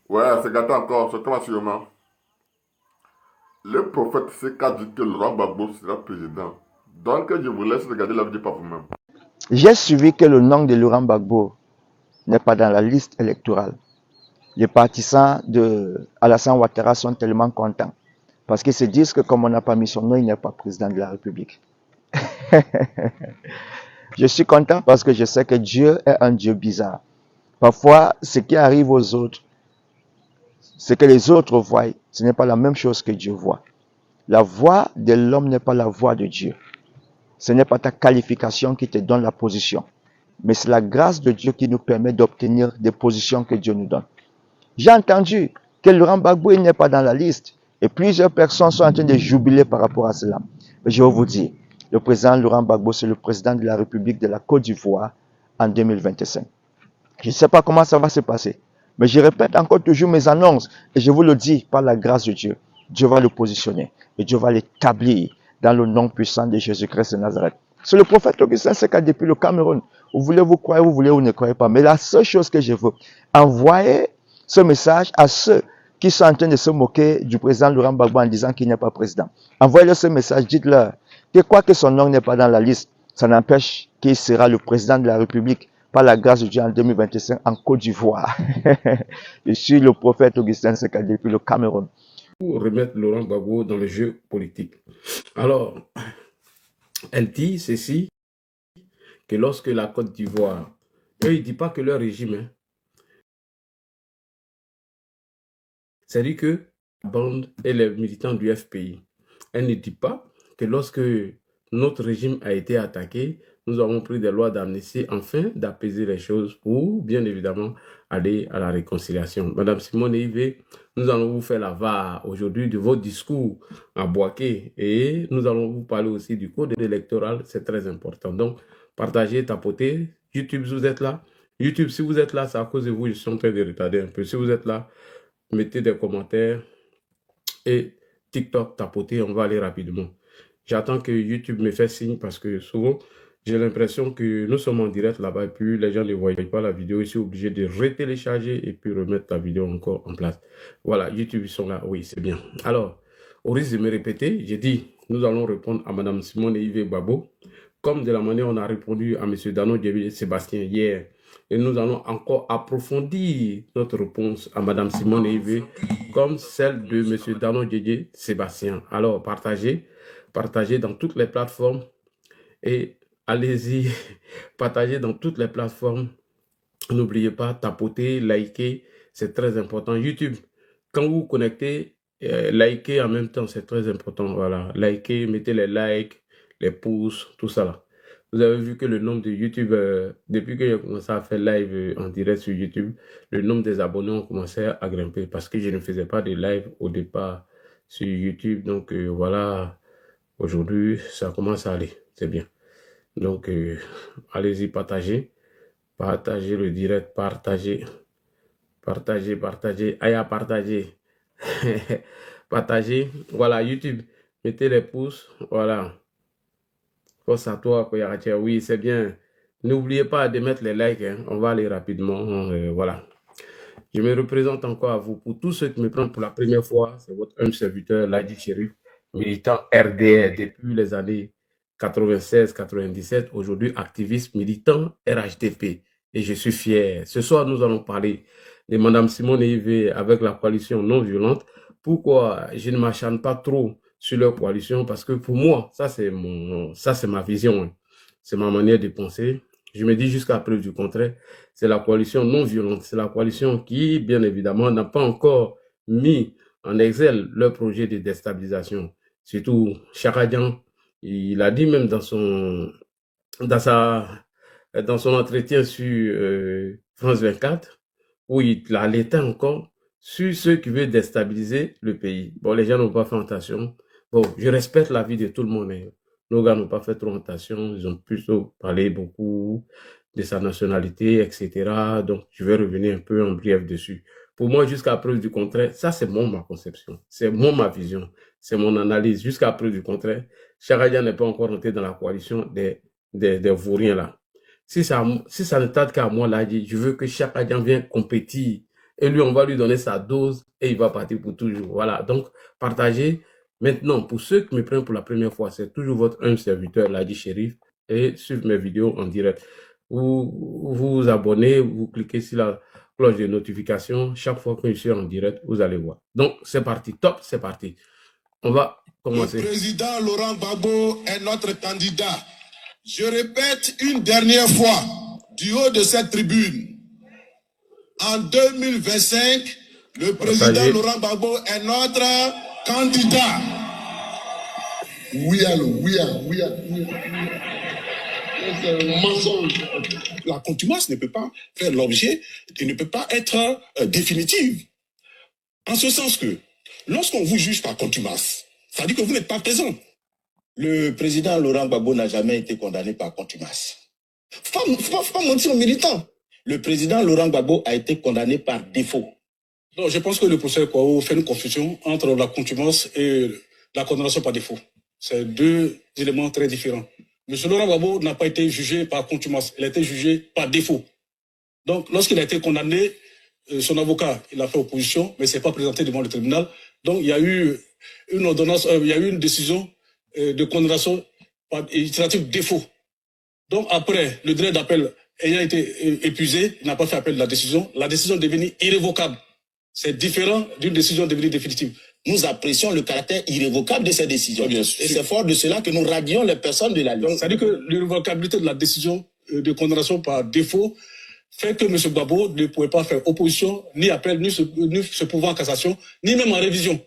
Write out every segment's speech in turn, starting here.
Ouais, c'est gâté encore, c'est toi sûrement. Le prophète Seka dit que Laurent Gbagbo sera président. Donc, je vous laisse regarder la vidéo par vous-même. J'ai suivi que le nom de Laurent Gbagbo n'est pas dans la liste électorale. Les partisans de Alassane Ouattara sont tellement contents parce qu'ils se disent que comme on n'a pas mis son nom, il n'est pas président de la République. Je suis content parce que je sais que Dieu est un Dieu bizarre. Parfois, ce qui arrive aux autres, ce que les autres voient, ce n'est pas la même chose que Dieu voit. La voix de l'homme n'est pas la voix de Dieu. Ce n'est pas ta qualification qui te donne la position, mais c'est la grâce de Dieu qui nous permet d'obtenir des positions que Dieu nous donne. J'ai entendu que Laurent Gbagbo n'est pas dans la liste et plusieurs personnes sont en train de jubiler par rapport à cela. Mais je vais vous dire, le président Laurent Gbagbo, c'est le président de la République de la Côte d'Ivoire en 2025. Je ne sais pas comment ça va se passer, mais je répète encore toujours mes annonces et je vous le dis par la grâce de Dieu. Dieu va le positionner et Dieu va l'établir dans le nom puissant de Jésus-Christ de Nazareth. C'est le prophète Augustin Seka depuis le Cameroun. Vous voulez vous croire, vous voulez ou ne croyez pas. Mais la seule chose que je veux, envoyer ce message à ceux qui sont en train de se moquer du président Laurent Gbagbo en disant qu'il n'est pas président. Envoyez-leur ce message, dites-leur que quoi que son nom n'est pas dans la liste, ça n'empêche qu'il sera le président de la République par la grâce de Dieu en 2025 en Côte d'Ivoire. Je suis le prophète Augustin Seka depuis le Cameroun. Pour remettre Laurent Gbagbo dans le jeu politique. Alors, elle dit ceci, que lorsque la Côte d'Ivoire, eux, ils ne disent pas que leur régime, hein, c'est-à-dire que la bande et les militants du FPI, elle ne dit pas que lorsque notre régime a été attaqué, nous avons pris des lois d'amnistie afin d'apaiser les choses pour, bien évidemment, aller à la réconciliation. Madame Simone Ivé, nous allons vous faire la VAR aujourd'hui de votre discours à Boaké et nous allons vous parler aussi du code électoral, c'est très important. Donc, partagez, tapotez. YouTube, si vous êtes là. YouTube, si vous êtes là, c'est à cause de vous, je suis en train de retarder un peu. Si vous êtes là, mettez des commentaires et TikTok, tapotez, on va aller rapidement. J'attends que YouTube me fasse signe parce que souvent, j'ai l'impression que nous sommes en direct là-bas et puis les gens ne voient pas la vidéo. Je suis obligé de retélécharger et puis remettre la vidéo encore en place. Voilà, YouTube, ils sont là. Oui, c'est bien. Alors, au risque de me répéter, j'ai dit, nous allons répondre à Mme Simone Yves Gbagbo, comme de la manière on a répondu à M. Dano Sébastien hier. Et nous allons encore approfondir notre réponse à Mme Simone Yves, comme celle de M. Dano Sébastien. Alors, partagez dans toutes les plateformes et allez-y, partagez dans toutes les plateformes. N'oubliez pas, tapoter, liker, c'est très important. YouTube, quand vous vous connectez, likez en même temps, c'est très important. Voilà, likez, mettez les likes, les pouces, tout ça là. Vous avez vu que le nombre de YouTube, depuis que j'ai commencé à faire live en direct sur YouTube, le nombre des abonnés ont commencé à grimper parce que je ne faisais pas de live au départ sur YouTube. Donc voilà, aujourd'hui, ça commence à aller. C'est bien. Donc, allez-y, partagez. Partagez le direct, partagez. Partagez. Aïe, à partager. Partagez. Voilà, YouTube. Mettez les pouces. Voilà. Force à toi, Koyaratia. Oui, c'est bien. N'oubliez pas de mettre les likes. Hein. On va aller rapidement. Voilà. Je me représente encore à vous. Pour tous ceux qui me prennent pour la première fois, c'est votre humble serviteur, Ladi Chérif, militant RDR depuis les années 96-97, aujourd'hui activiste militant RHDP. Et je suis fier. Ce soir, nous allons parler de Mme Simone Yves avec la coalition non violente. Pourquoi je ne m'acharne pas trop sur leur coalition? Parce que pour moi, ça c'est ma vision. Hein. C'est ma manière de penser. Je me dis jusqu'à preuve du contraire, c'est la coalition non violente. C'est la coalition qui, bien évidemment, n'a pas encore mis en exergue leur projet de déstabilisation. Surtout, Chakadian, il a dit même dans son entretien sur France 24, où il alertait encore sur ceux qui veulent déstabiliser le pays. Bon, les gens n'ont pas fait attention. Bon, je respecte l'avis de tout le monde. Hein. Nos gars n'ont pas fait trop attention. Ils ont plutôt parlé beaucoup de sa nationalité, etc. Donc, je vais revenir un peu en brief dessus. Pour moi, jusqu'à preuve du contraire, ça c'est ma conception, c'est ma vision, c'est mon analyse. Jusqu'à preuve du contraire, Charadia n'est pas encore entré dans la coalition des vauriens là. Si ça ne tarde qu'à moi là, je veux que Charadia vienne compétir et lui, on va lui donner sa dose et il va partir pour toujours. Voilà, donc partagez. Maintenant, pour ceux qui me prennent pour la première fois, c'est toujours votre humble serviteur, Ladi Shérif, et suivez mes vidéos en direct. Vous vous abonnez, vous cliquez sur la cloche de notification. Chaque fois que je suis en direct, vous allez voir. Donc, c'est parti. Top, c'est parti. On va commencer. Le président Laurent Gbagbo est notre candidat. Je répète une dernière fois, du haut de cette tribune. En 2025, le président Laurent Gbagbo est notre candidat. Oui, allô, oui, allô, oui, allô. C'est un mensonge. La contumace ne peut pas faire l'objet et ne peut pas être définitive. En ce sens que, lorsqu'on vous juge par contumace, ça veut dire que vous n'êtes pas présent. Le président Laurent Gbagbo n'a jamais été condamné par contumace. Faut pas mentir aux militants. Le président Laurent Gbagbo a été condamné par défaut. Donc, je pense que le procès Kwao fait une confusion entre la contumace et la condamnation par défaut. C'est deux éléments très différents. M. Laurent Gbagbo n'a pas été jugé par contumace, il a été jugé par défaut. Donc, lorsqu'il a été condamné, son avocat, il a fait opposition, mais il ne s'est pas présenté devant le tribunal. Donc, il y a eu une ordonnance, il y a eu une décision de condamnation par initiative défaut. Donc, après, le délai d'appel ayant été épuisé, il n'a pas fait appel de la décision. La décision est devenue irrévocable. C'est différent d'une décision devenue définitive. Nous apprécions le caractère irrévocable de ces décisions. Et c'est fort de cela que nous radions les personnes de la liste. C'est-à-dire que l'irrévocabilité de la décision de condamnation par défaut fait que M. Gbagbo ne pouvait pas faire opposition, ni appel, ni se pourvoir en cassation, ni même en révision.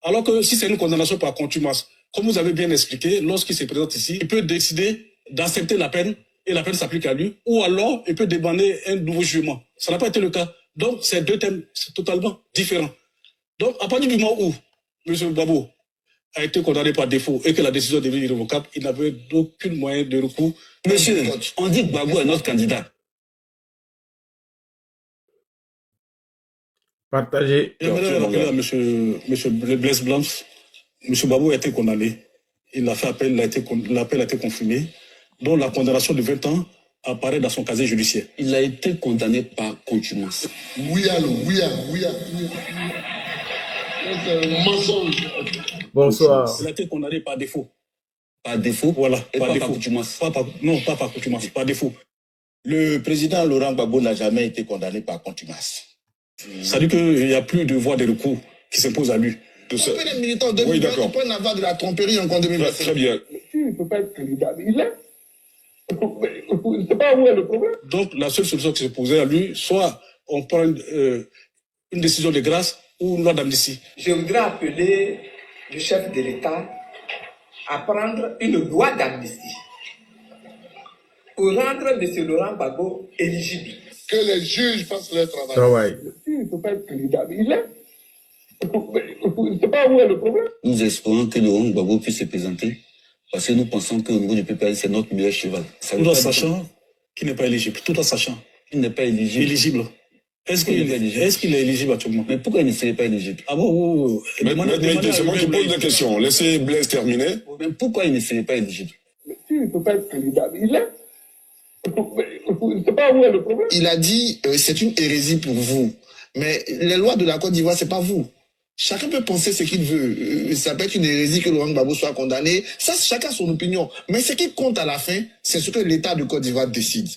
Alors que si c'est une condamnation par contumace, comme vous avez bien expliqué, lorsqu'il se présente ici, il peut décider d'accepter la peine et la peine s'applique à lui, ou alors il peut demander un nouveau jugement. Ça n'a pas été le cas. Donc, ces deux thèmes sont totalement différents. Donc, à partir du moment où M. Gbagbo a été condamné par défaut et que la décision est devenue irrévocable, il n'avait aucun moyen de recours. Monsieur, on dit que Gbagbo est notre candidat. Partagez. J'aimerais rappeler à M. Blaise Blanc, M. Gbagbo a été condamné. Il a fait appel, l'appel a été confirmé, dont la condamnation de 20 ans apparaît dans son casier judiciaire. Il a été condamné par contumace. Oui, allô, oui, allô, oui, allô. C'est un mensonge. Bonsoir. Il a été condamné par défaut. Par défaut? Voilà, et par pas défaut. par contumace? Non, pas par contumace, par défaut. Le président Laurent Gbagbo n'a jamais été condamné par contumace. Ça veut dire qu'il n'y a plus de voie de recours qui s'impose à lui. Les militants de oui, d'accord. Ils peuvent avoir de la tromperie encore en 2025. Très bien. Il ne peut pas être candidat. Il est. Je ne sais pas où est le problème. Donc, la seule solution qui se posait à lui, soit on prend une décision de grâce ou une loi d'amnistie. Je voudrais appeler le chef de l'État à prendre une loi d'amnistie pour rendre M. Laurent Gbagbo éligible. Que les juges fassent leur travail. Il ne peut pas être candidat. Il est. Je ne sais pas où est le problème. Nous espérons que Laurent Gbagbo puisse se présenter parce que nous pensons qu'au niveau du PPL, c'est notre meilleur cheval. Tout en sachant qu'il n'est pas éligible. Tout en sachant. Il n'est pas éligible. Éligible. Est-ce qu'il est éligible actuellement? Mais pourquoi il ne serait pas éligible? Ah bon, Mais c'est moi qui pose la question. Laissez Blaise terminer. Mais pourquoi il ne serait pas éligible? Il ne peut pas être candidat. Il est. Je ne sais pas où est le problème. Il a dit c'est une hérésie pour vous. Mais les lois de la Côte d'Ivoire, c'est pas vous. Chacun peut penser ce qu'il veut. Ça peut être une hérésie que Laurent Gbagbo soit condamné. Ça, chacun a son opinion. Mais ce qui compte à la fin, c'est ce que l'État de Côte d'Ivoire décide.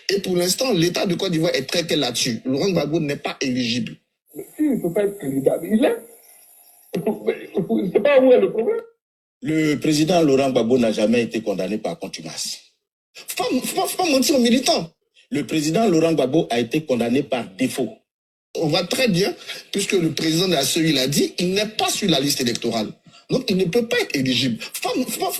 Et pour l'instant, l'État de Côte d'Ivoire est très clair là-dessus. Laurent Gbagbo n'est pas éligible. Il ne peut pas être candidat. Il est. Je ne sais pas où est le problème. Le président Laurent Gbagbo n'a jamais été condamné par contumace. Faut pas mentir aux militants. Le président Laurent Gbagbo a été condamné par défaut. On voit très bien, puisque le président de la CEI l'a dit, il n'est pas sur la liste électorale. Donc, il ne peut pas être éligible. Faut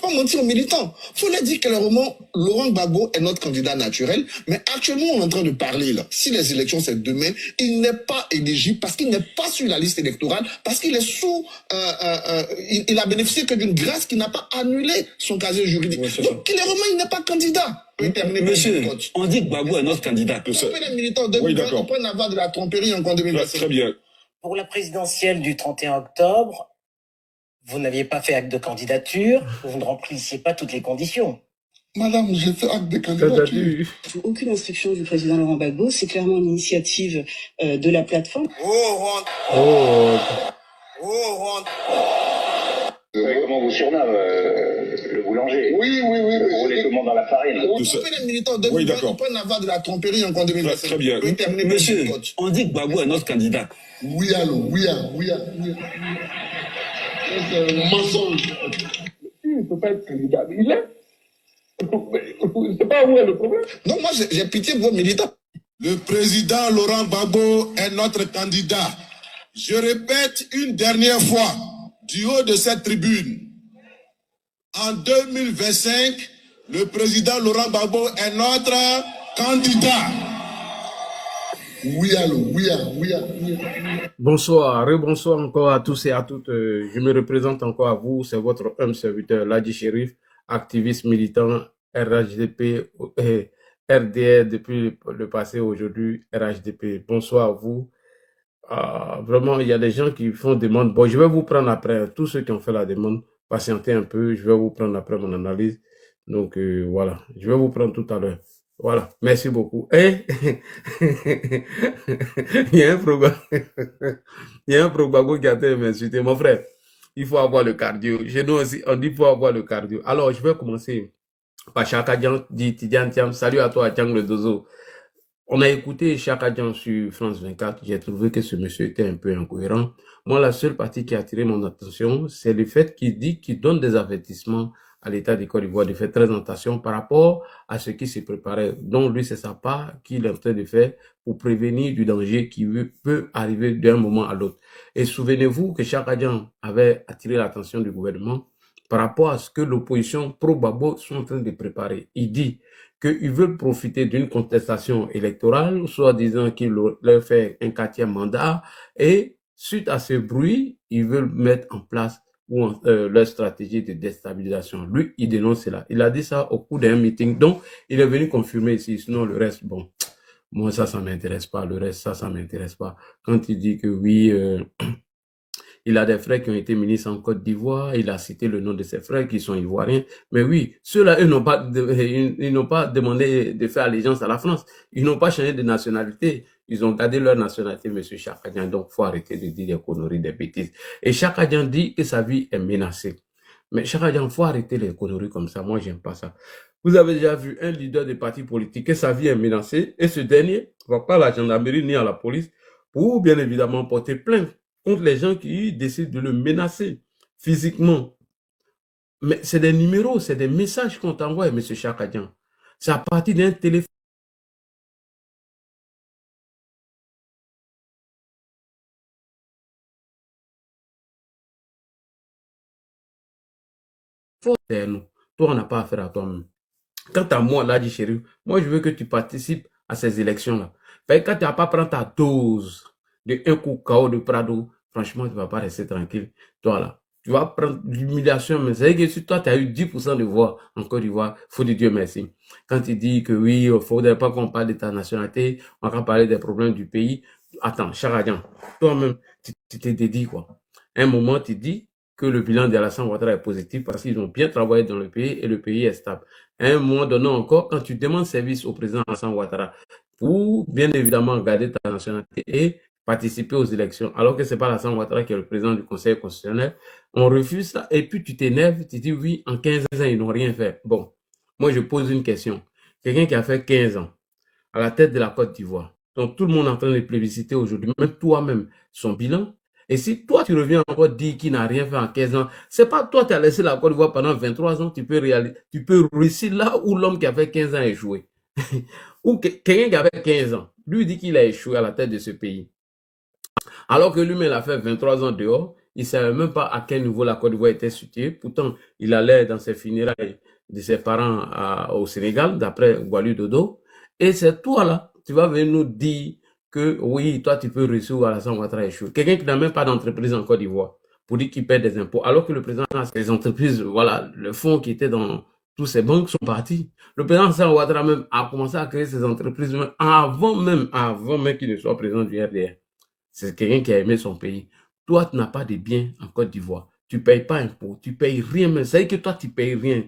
pas mentir aux militants. Faut leur dire clairement, Laurent Gbagbo est notre candidat naturel, mais actuellement, on est en train de parler, là. Si les élections, c'est demain, il n'est pas éligible parce qu'il n'est pas sur la liste électorale, parce qu'il est sous, il a bénéficié que d'une grâce qui n'a pas annulé son casier juridique. Oui, donc, clairement, il n'est pas candidat. Monsieur, on dit que Gbagbo est notre candidat. Les militants de oui, d'accord. ils peuvent avoir de la tromperie encore en 2025. Très bien. Pour la présidentielle du 31 octobre, vous n'aviez pas fait acte de candidature, vous ne remplissiez pas toutes les conditions. Madame, j'ai fait acte de T'as candidature. dit, Sous aucune instruction du président Laurent Gbagbo, c'est clairement une initiative de la plateforme. oh, Comment vous surnomme le boulanger? Oui, oui, oui. Vous roulez tout le monde dans la farine. On fait les militants de Oui, d'accord. on peut en avoir de la tromperie encore en 2025. Très bien. On peut terminer par Monsieur, le coach. on dit que Gbagbo est notre candidat. Oui, allô, oui, oui. C'est un mensonge. Il ne peut pas être candidat. Il est. Je sais pas où est le problème. Non, moi, j'ai pitié pour vos militants. Le président Laurent Gbagbo est notre candidat. Je répète une dernière fois, du haut de cette tribune. En 2025, le président Laurent Gbagbo est notre candidat. Oui, allô, oui. bonsoir, rebonsoir encore à tous et à toutes. Je me représente encore à vous, c'est votre humble serviteur, Ladi Chérif, activiste militant RHDP, RDR depuis le passé, aujourd'hui RHDP. Bonsoir à vous. Vraiment, il y a des gens qui font demande. Bon, je vais vous prendre après, tous ceux qui ont fait la demande, patientez un peu, je vais vous prendre après mon analyse. Donc voilà, je vais vous prendre tout à l'heure. Voilà, merci beaucoup. Et il y a un programme, il y a un programme qui a été m'insulter. Mon frère, il faut avoir le cardio. Chez nous aussi, on dit qu'il faut avoir le cardio. Alors, je vais commencer par Chaka Dian, dit Tidiane Thiam. Salut à toi, Tiang le Dozo. On a écouté Chaka Dian sur France 24. J'ai trouvé que ce monsieur était un peu incohérent. Moi, la seule partie qui a attiré mon attention, c'est le fait qu'il dit qu'il donne des avertissements à l'État de Côte d'Ivoire de faire très attention par rapport à ce qui se préparait. Donc, lui, c'est sa part qu'il est en train de faire pour prévenir du danger qui peut arriver d'un moment à l'autre. Et souvenez-vous que Chaka Dian avait attiré l'attention du gouvernement par rapport à ce que l'opposition pro-Gbagbo sont en train de préparer. Il dit qu'ils veulent profiter d'une contestation électorale, soit disant qu'ils leur fait un 4e mandat, et suite à ce bruit, ils veulent mettre en place leur stratégie de déstabilisation. Lui, il dénonce cela. Il a dit ça au cours d'un meeting, donc il est venu confirmer ici, sinon le reste, bon, moi ça m'intéresse pas, le reste, ça m'intéresse pas. Quand il dit que oui, il a des frères qui ont été ministres en Côte d'Ivoire. Il a cité le nom de ses frères qui sont ivoiriens. Mais oui, ceux-là, ils n'ont pas demandé de faire allégeance à la France. Ils n'ont pas changé de nationalité. Ils ont gardé leur nationalité, monsieur Chaka Dian. Donc, faut arrêter de dire des conneries, des bêtises. Et Chaka Dian dit que sa vie est menacée. Mais Chaka Dian, faut arrêter les conneries comme ça. Moi, j'aime pas ça. Vous avez déjà vu un leader de parti politique que sa vie est menacée et ce dernier va pas à la gendarmerie ni à la police pour, bien évidemment, porter plainte contre les gens qui décident de le menacer physiquement. Mais c'est des numéros, c'est des messages qu'on t'envoie, M. Chaka Dian. C'est à partir d'un téléphone. Toi, on n'a pas affaire à toi-même. Quant à moi, là, dit chéri, moi, je veux que tu participes à ces élections-là. Quand tu n'as pas pris ta dose de un coup KO de Prado, franchement, tu ne vas pas rester tranquille. Toi, là, tu vas prendre l'humiliation. Mais c'est que si toi, tu as eu 10% de voix en Côte d'Ivoire, faut de Dieu merci. Quand tu dis que oui, il ne faudrait pas qu'on parle de ta nationalité, on va parler des problèmes du pays. Attends, Chaka Dian, toi-même, tu t'es dédié quoi. À un moment, tu dis que le bilan d'Alassane Ouattara est positif parce qu'ils ont bien travaillé dans le pays et le pays est stable. À un moment donné encore, quand tu demandes service au président Alassane Ouattara pour bien évidemment garder ta nationalité et participer aux élections, alors que c'est pas Alassane Ouattara qui est le président du Conseil constitutionnel, on refuse ça et puis tu t'énerves, tu dis oui, en 15 ans, ils n'ont rien fait. Bon, moi je pose une question. Quelqu'un qui a fait 15 ans à la tête de la Côte d'Ivoire, donc tout le monde est en train de plébisciter aujourd'hui, même toi-même, son bilan. Et si toi, tu reviens encore dire qu'il n'a rien fait en 15 ans, c'est pas toi qui as laissé la Côte d'Ivoire pendant 23 ans, tu peux réussir là où l'homme qui a fait 15 ans a échoué. Ou quelqu'un qui avait 15 ans, lui dit qu'il a échoué à la tête de ce pays. Alors que lui-même, il a fait 23 ans dehors, il ne savait même pas à quel niveau la Côte d'Ivoire était située. Pourtant, il allait dans ses funérailles de ses parents au Sénégal, d'après Gualu Dodo. Et c'est toi là, tu vas venir nous dire que oui, toi tu peux réussir à Alassane Ouattara échouer. Quelqu'un qui n'a même pas d'entreprise en Côte d'Ivoire pour dire qu'il paie des impôts, alors que le président a des entreprises, voilà, le fonds qui était dans toutes ces banques sont partis. Le président Alassane Ouattara même a commencé à créer ses entreprises avant même qu'il ne soit président du RDR. C'est quelqu'un qui a aimé son pays. Toi, tu n'as pas de biens en Côte d'Ivoire. Tu ne payes pas impôts, tu ne payes rien même. C'est-à-dire que toi, tu ne payes rien.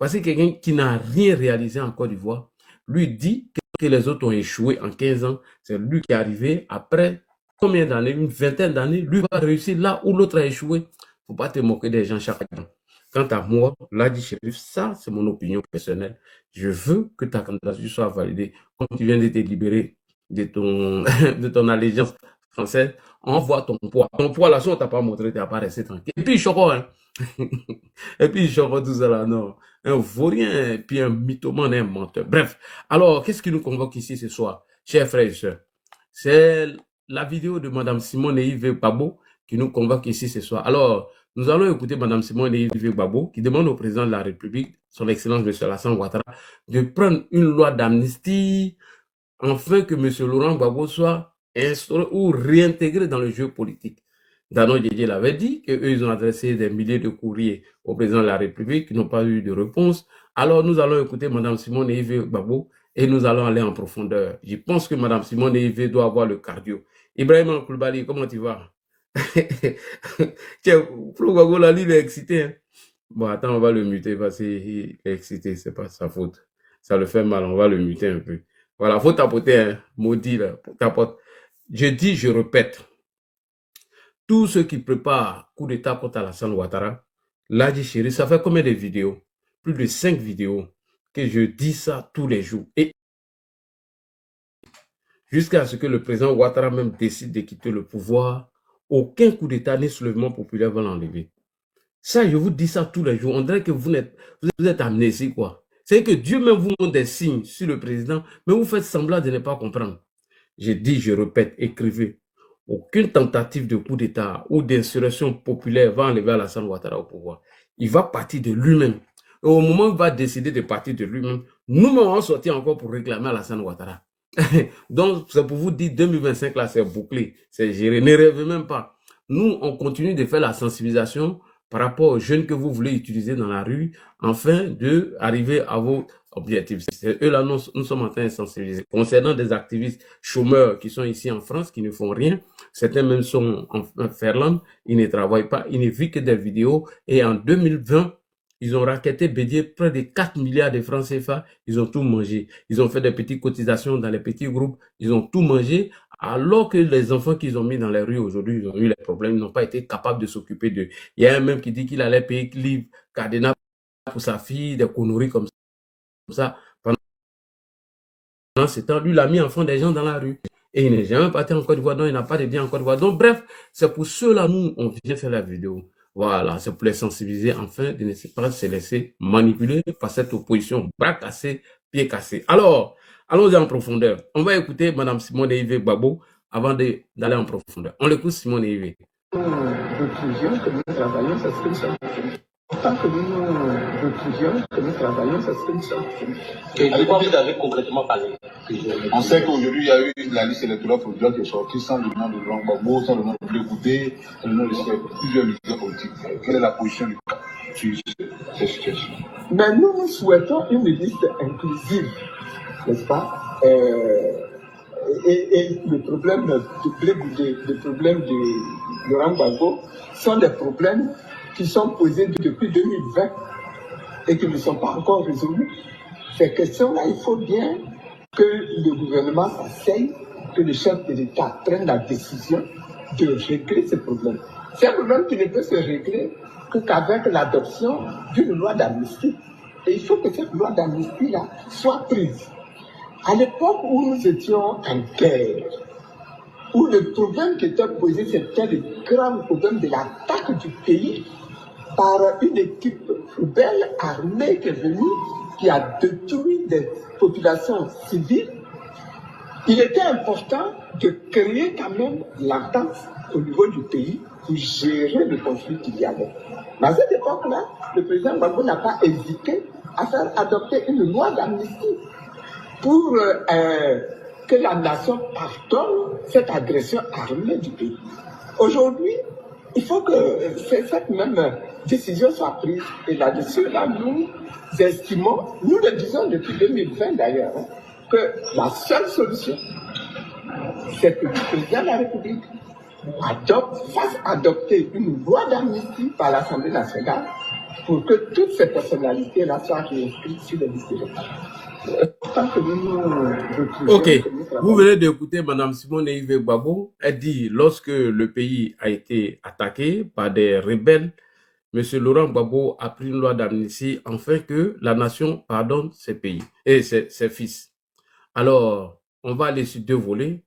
Parce que quelqu'un qui n'a rien réalisé en Côte d'Ivoire, lui dit que les autres ont échoué en 15 ans. C'est lui qui est arrivé après combien d'années, une vingtaine d'années, lui va réussir là où l'autre a échoué. Faut pas te moquer des gens chaque jour. Quant à moi, Ladi Chérif, ça c'est mon opinion personnelle. Je veux que ta candidature soit validée. Quand tu viens de te libérer de ton allégeance française, envoie ton poids. Ton poids là, si on t'a pas montré, tu n'as pas resté tranquille. Et puis Choro, hein. Et puis Choro, tout ça là, non. Un vaurien, puis un mythomane, un menteur. Bref, alors, qu'est-ce qui nous convoque ici ce soir, chers frères et sœurs? C'est la vidéo de Mme Simone Yves Gbagbo qui nous convoque ici ce soir. Alors, nous allons écouter Mme Simone Yves Gbagbo qui demande au président de la République, son Excellence M. Alassane Ouattara, de prendre une loi d'amnistie afin que M. Laurent Gbagbo soit instauré ou réintégré dans le jeu politique. Dano Didier l'avait dit qu'eux, ils ont adressé des milliers de courriers au président de la République qui n'ont pas eu de réponse. Alors, nous allons écouter Mme Simone Yves Gbagbo et nous allons aller en profondeur. Je pense que Mme Simone Yves doit avoir le cardio. Ibrahim Koulibaly, comment tu vas? Tiens, Flo Gbagbo, là, lui, il est excité. Hein? Bon, attends, on va le muter parce qu'il est excité, c'est pas sa faute. Ça le fait mal, on va le muter un peu. Voilà, faut tapoter, hein, maudit, là, tapote. Je dis, je répète, tous ceux qui préparent coup d'État contre Alassane Ouattara, Ladi Chérif, ça fait combien de vidéos? Plus de 5 vidéos que je dis ça tous les jours. Et jusqu'à ce que le président Ouattara même décide de quitter le pouvoir, aucun coup d'État ni soulèvement populaire va l'enlever. Ça, je vous dis ça tous les jours. On dirait que vous êtes amnésique, quoi. C'est que Dieu même vous montre des signes sur le président, mais vous faites semblant de ne pas comprendre. Je dis, je répète, écrivez. Aucune tentative de coup d'État ou d'insurrection populaire va enlever Alassane Ouattara au pouvoir. Il va partir de lui-même. Et au moment où il va décider de partir de lui-même, nous-mêmes on va sortir encore pour réclamer Alassane Ouattara. Donc, c'est pour vous dire, 2025, là, c'est bouclé, c'est géré. Ne rêvez même pas. Nous, on continue de faire la sensibilisation par rapport aux jeunes que vous voulez utiliser dans la rue, afin d'arriver à vos objectifs. C'est eux là, nous sommes en train de sensibiliser. Concernant des activistes chômeurs qui sont ici en France, qui ne font rien, certains même sont en Finlande, ils ne travaillent pas, ils ne vivent que des vidéos, et en 2020, ils ont racketté Bédier près de 4 milliards de francs CFA, ils ont tout mangé. Ils ont fait des petites cotisations dans les petits groupes, ils ont tout mangé, alors que les enfants qu'ils ont mis dans les rues aujourd'hui, ils ont eu les problèmes, ils n'ont pas été capables de s'occuper d'eux. Il y a un même qui dit qu'il allait payer Clive Cardena pour sa fille, des conneries comme ça. Pendant ce temps, lui, il a mis enfant des gens dans la rue. Et il n'est jamais parti en Côte d'Ivoire, donc il n'a pas de bien en Côte d'Ivoire. Donc bref, c'est pour ceux-là, nous, on vient faire la vidéo. Voilà, c'est pour les sensibiliser, afin de ne pas se laisser manipuler par cette opposition, bras cassés, pieds cassés. Alors, allons-y en profondeur. On va écouter Mme Simone Yves Gbagbo avant d'aller en profondeur. On l'écoute, Simone Yves. Reclusion que nous travaillons, c'est ce que nous sommes. Tant que nous reclusion que nous travaillons, c'est ce que nous sommes. Et de quoi vous avez concrètement parlé? On sait qu'aujourd'hui, il y a eu la liste électorale provisoire qui est sortie sans le nom de Laurent Gbagbo, sans le nom de Blé Goudé, sans le nom de plusieurs leaders politiques. Quelle est la position du État sur cette situation? Mais nous souhaitons une liste inclusive, n'est-ce pas? Et le problème de Blé Goudé, le problème de Laurent Gbagbo sont des problèmes qui sont posés depuis 2020 et qui ne sont pas encore résolus. Ces questions-là, il faut bien que le gouvernement s'asseye, que le chef de l'État prenne la décision de régler ces problèmes. C'est un problème qui ne peut se régler qu'avec l'adoption d'une loi d'amnistie. Et il faut que cette loi d'amnistie-là soit prise. À l'époque où nous étions en guerre, où le problème qui était posé, c'était le grand problème de l'attaque du pays par une équipe rebelle armée qui est venue, qui a détruit des populations civiles, il était important de créer quand même l'entente au niveau du pays pour gérer le conflit qu'il y avait. Mais à cette époque-là, le président Gbagbo n'a pas hésité à faire adopter une loi d'amnistie pour que la nation pardonne cette agression armée du pays. Aujourd'hui, il faut que cette même décision soit prise. Et là-dessus, là, nous estimons, nous le disons depuis 2020 d'ailleurs, que la seule solution, c'est que le président de la République fasse adopter une loi d'amnistie par l'Assemblée nationale pour que toutes ces personnalités-là soient réinscrites sur les listes électorales. Tant que nous retrouvions Ok, que nous vous travaillons. venez d'écouter Mme Simone Yves Gbagbo. Elle dit, lorsque le pays a été attaqué par des rebelles, M. Laurent Gbagbo a pris une loi d'amnistie afin que la nation pardonne ses pays et ses fils. Alors, on va aller sur deux volets.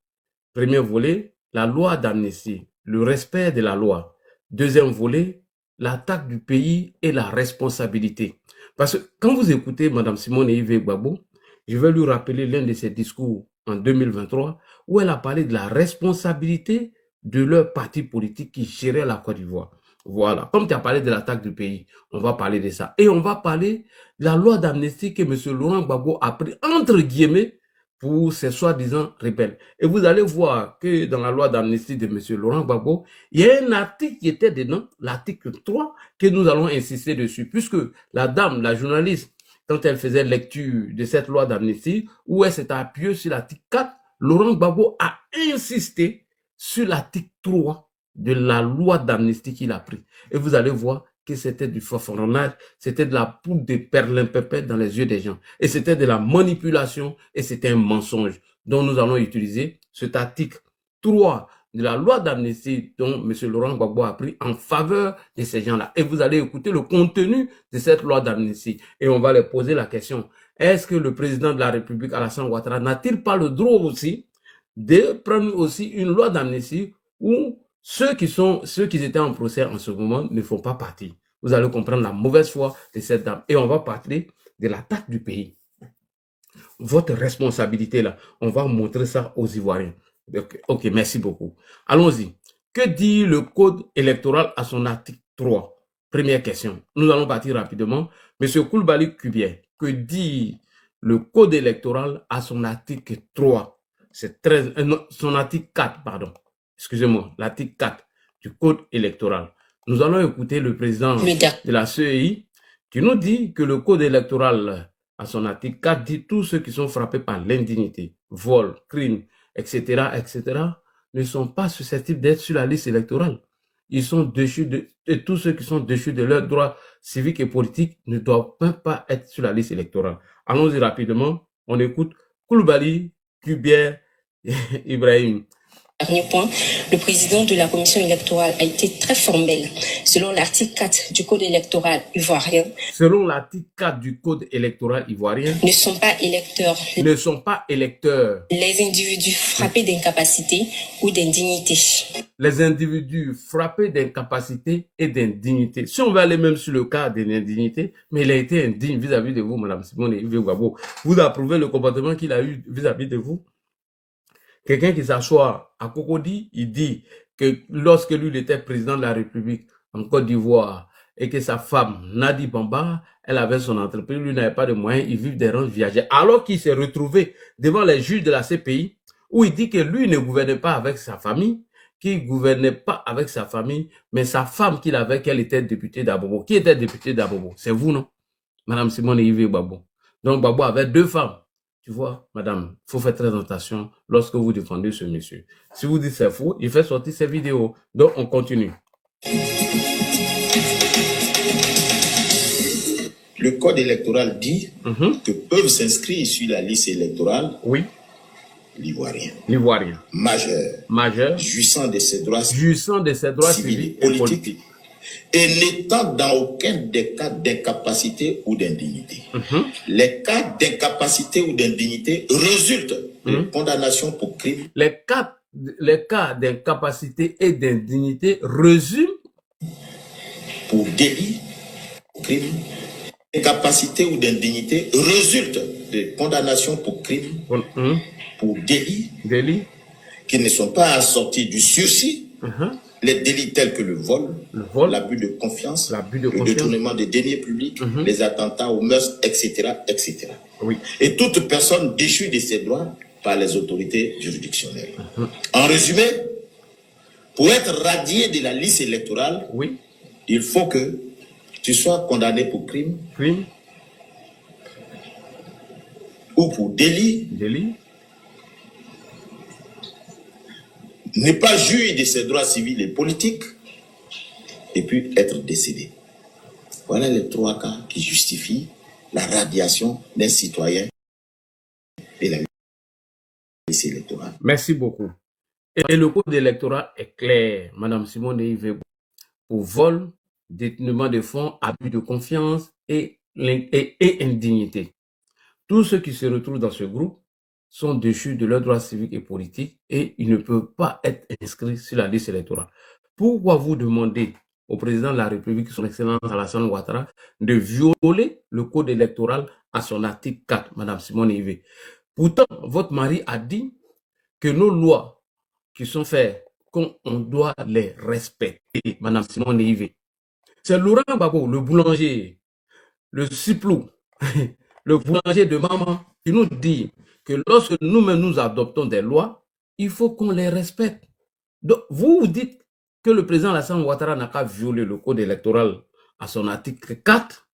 Premier volet, la loi d'amnistie, le respect de la loi. Deuxième volet, l'attaque du pays et la responsabilité. Parce que quand vous écoutez Mme Simone Yves Gbagbo, je vais lui rappeler l'un de ses discours en 2023 où elle a parlé de la responsabilité de leur parti politique qui gérait la Côte d'Ivoire. Voilà. Comme tu as parlé de l'attaque du pays, on va parler de ça. Et on va parler de la loi d'amnistie que M. Laurent Gbagbo a pris entre guillemets pour ces soi-disant rebelles. Et vous allez voir que dans la loi d'amnistie de M. Laurent Gbagbo, il y a un article qui était dedans, l'article 3, que nous allons insister dessus, puisque la dame, la journaliste, quand elle faisait lecture de cette loi d'amnistie, où elle s'est appuyée sur l'article 4, Laurent Gbagbo a insisté sur l'article 3 de la loi d'amnistie qu'il a pris. Et vous allez voir que c'était du fanfaronnage, c'était de la poudre de perlimpinpin dans les yeux des gens. Et c'était de la manipulation et c'était un mensonge dont nous allons utiliser cet article 3 de la loi d'amnistie dont M. Laurent Gbagbo a pris en faveur de ces gens-là. Et vous allez écouter le contenu de cette loi d'amnistie. Et on va leur poser la question, est-ce que le président de la République, Alassane Ouattara, n'a-t-il pas le droit aussi de prendre aussi une loi d'amnistie où ceux qui étaient en procès en ce moment ne font pas partie. Vous allez comprendre la mauvaise foi de cette dame. Et on va parler de l'attaque du pays. Votre responsabilité là, on va montrer ça aux Ivoiriens. Ok, merci beaucoup. Allons-y. Que dit le code électoral à son article 3? Première question. Nous allons partir rapidement. Monsieur Koulibaly Kubier, que dit le code électoral à son article 3? C'est son article 4, pardon. Excusez-moi, l'article 4 du code électoral. Nous allons écouter le président de la CEI qui nous dit que le code électoral à son article 4 dit tous ceux qui sont frappés par l'indignité, vol, crime, etc., ne sont pas susceptibles d'être sur la liste électorale. Ils sont déchus et tous ceux qui sont déchus de leurs droits civiques et politiques ne doivent même pas être sur la liste électorale. Allons-y rapidement. On écoute Koulibaly Kubier Ibrahim. Dernier point, le président de la commission électorale a été très formel. Selon l'article 4 du code électoral ivoirien, selon l'article 4 du code électoral ivoirien, ne sont pas électeurs les individus frappés d'incapacité ou d'indignité. Les individus frappés d'incapacité et d'indignité. Si on veut aller même sur le cas de l'indignité, mais il a été indigne vis-à-vis de vous, Mme Simone Yves Gbagbo. Vous approuvez le comportement qu'il a eu vis-à-vis de vous? Quelqu'un qui s'assoit à Cocody, il dit que lorsque lui il était président de la République en Côte d'Ivoire et que sa femme, Nadi Bamba, elle avait son entreprise, lui n'avait pas de moyens, il vit des rangs viagers. Alors qu'il s'est retrouvé devant les juges de la CPI, où il dit que lui ne gouvernait pas avec sa famille, qu'il gouvernait pas avec sa famille, mais sa femme qu'il avait, qu'elle était députée d'Abobo. Qui était députée d'Abobo? C'est vous, non? Madame Simone Yves Gbagbo. Donc Gbagbo avait deux femmes. Tu vois, madame, il faut faire très attention lorsque vous défendez ce monsieur. Si vous dites c'est faux, il fait sortir ses vidéos. Donc, on continue. Le code électoral dit que peuvent s'inscrire sur la liste électorale l'Ivoirien. Majeur. Jouissant de ses droits civils et politiques. Et n'étant dans aucun des cas d'incapacité ou d'indignité. Les cas d'incapacité ou d'indignité résultent de condamnation pour crime. Les cas d'incapacité et d'indignité résultent pour délit, crime. Incapacité ou d'indignité résultent de condamnation pour crime, pour délit, qui ne sont pas assortis du sursis. Les délits tels que le vol, l'abus de confiance, le détournement des deniers publics, les attentats aux mœurs, etc., etc. Et toute personne déchue de ses droits par les autorités juridictionnelles. En résumé, pour être radié de la liste électorale, il faut que tu sois condamné pour crime, ou pour délit, ne pas jouir de ses droits civils et politiques, et puis être décédé. Voilà les 3 cas qui justifient la radiation des citoyens et la liste électorale. Merci beaucoup. Et le code électoral est clair, Madame Simone Veil, pour vol, détournement de fonds, abus de confiance et indignité. Tous ceux qui se retrouvent dans ce groupe sont déchus de leurs droits civiques et politiques et ils ne peuvent pas être inscrits sur la liste électorale. Pourquoi vous demandez au président de la République, son Excellence Alassane Ouattara, de violer le code électoral à son article 4, Madame Simone Veil? Pourtant, votre mari a dit que nos lois qui sont faites, qu'on doit les respecter, Madame Simone Veil. C'est Laurent Gbagbo, le boulanger, le ciplou, le boulanger de maman, qui nous dit que lorsque nous-mêmes nous adoptons des lois, il faut qu'on les respecte. Donc, vous dites que le président Alassane Ouattara n'a qu'à violer le code électoral à son article 4,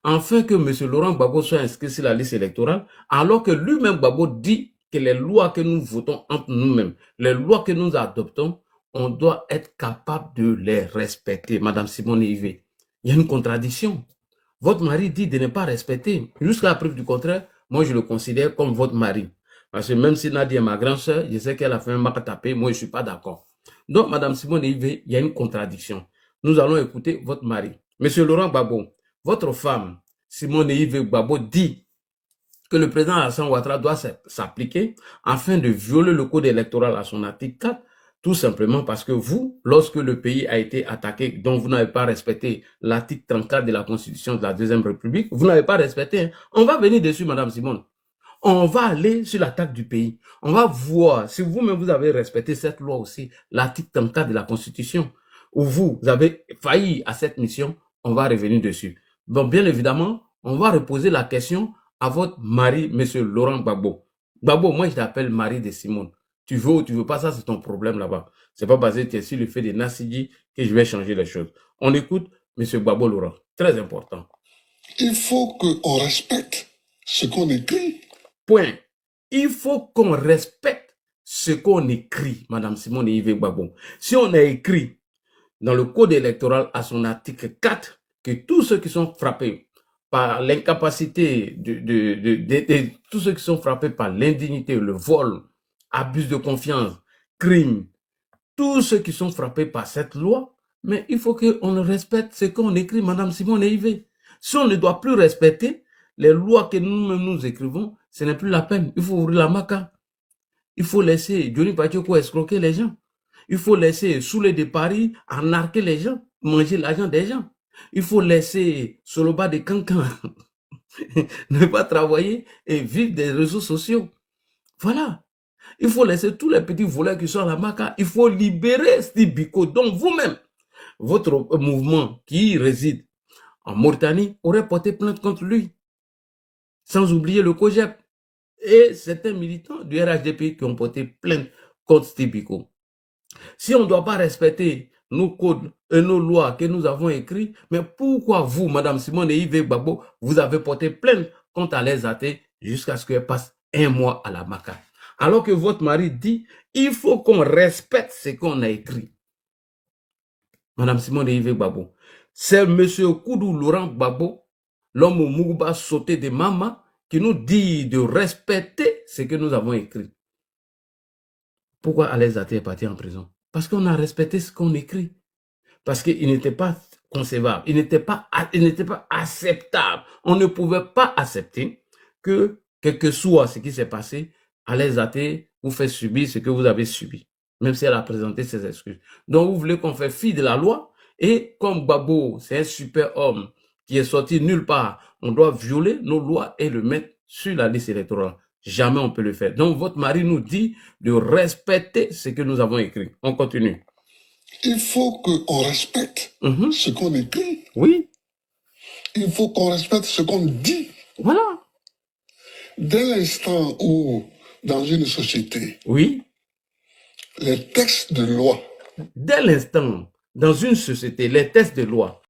afin que M. Laurent Gbagbo soit inscrit sur la liste électorale, alors que lui-même Gbagbo dit que les lois que nous votons entre nous-mêmes, les lois que nous adoptons, on doit être capable de les respecter. Madame Simone Veil, il y a une contradiction. Votre mari dit de ne pas respecter. Jusqu'à la preuve du contraire, moi je le considère comme votre mari. Parce que même si Nadia est ma grande soeur, je sais qu'elle a fait un marque à taper, moi je ne suis pas d'accord. Donc, Madame Simone Veil, il y a une contradiction. Nous allons écouter votre mari. Monsieur Laurent Gbagbo, votre femme, Simone Veil Gbagbo, dit que le président Alassane Ouattara doit s'appliquer afin de violer le code électoral à son article 4, tout simplement parce que vous, lorsque le pays a été attaqué, dont vous n'avez pas respecté l'article 34 de la Constitution de la Deuxième République, vous n'avez pas respecté. Hein. On va venir dessus, Madame Simone. On va aller sur l'attaque du pays. On va voir si vous-même vous avez respecté cette loi aussi, l'article 34 de la Constitution, où vous avez failli à cette mission, on va revenir dessus. Donc, bien évidemment, on va reposer la question à votre mari, Monsieur Laurent Gbagbo. Gbagbo, moi, je t'appelle mari de Simone. Tu veux ou tu veux pas, ça, c'est ton problème là-bas. C'est pas basé sur le fait de Nassidi que je vais changer les choses. On écoute Monsieur Gbagbo Laurent. Très important. Il faut qu'on respecte ce qu'on écrit. Point. Il faut qu'on respecte ce qu'on écrit, Madame Simone Veil Gbagbo. Si on a écrit dans le code électoral à son article 4 que tous ceux qui sont frappés par l'incapacité tous ceux qui sont frappés par l'indignité, le vol, abus de confiance, crime, tous ceux qui sont frappés par cette loi, mais il faut qu'on respecte ce qu'on écrit, Madame Simone Veil. Si on ne doit plus respecter les lois que nous-mêmes nous écrivons, ce n'est plus la peine. Il faut ouvrir la maca. Il faut laisser Johnny Pacheco escroquer les gens. Il faut laisser Soulé de Paris arnaquer les gens, manger l'argent des gens. Il faut laisser Soloba de Cancan ne pas travailler et vivre des réseaux sociaux. Voilà. Il faut laisser tous les petits voleurs qui sont à la maca. Il faut libérer Steve Biko. Donc vous-même, votre mouvement qui réside en Mauritanie aurait porté plainte contre lui. Sans oublier le COGEP et certains militants du RHDP qui ont porté plainte contre Steve Biko. Si on ne doit pas respecter nos codes et nos lois que nous avons écrits, mais pourquoi vous, Madame Simone Veil Gbagbo, vous avez porté plainte contre Alain Zaté jusqu'à ce qu'elle passe 1 mois à la maca? Alors que votre mari dit, il faut qu'on respecte ce qu'on a écrit. Madame Simone Veil Gbagbo, c'est Monsieur Koudou Laurent Gbagbo, l'homme au Mougouba sauté de Mama, qui nous dit de respecter ce que nous avons écrit. Pourquoi Alain Zaté est parti en prison? Parce qu'on a respecté ce qu'on écrit. Parce qu'il n'était pas concevable, il n'était pas acceptable. On ne pouvait pas accepter que, quel que soit ce qui s'est passé, Alain Zaté vous fait subir ce que vous avez subi, même si elle a présenté ses excuses. Donc vous voulez qu'on fasse fi de la loi, et comme Gbagbo, c'est un super homme qui est sorti nulle part, on doit violer nos lois et le mettre sur la liste électorale. Jamais on peut le faire. Donc votre mari nous dit de respecter ce que nous avons écrit. On continue. Il faut qu'on respecte ce qu'on écrit. Oui. Il faut qu'on respecte ce qu'on dit. Voilà. Dès l'instant où, dans une société, oui, les textes de loi, dès l'instant, dans une société, les textes de loi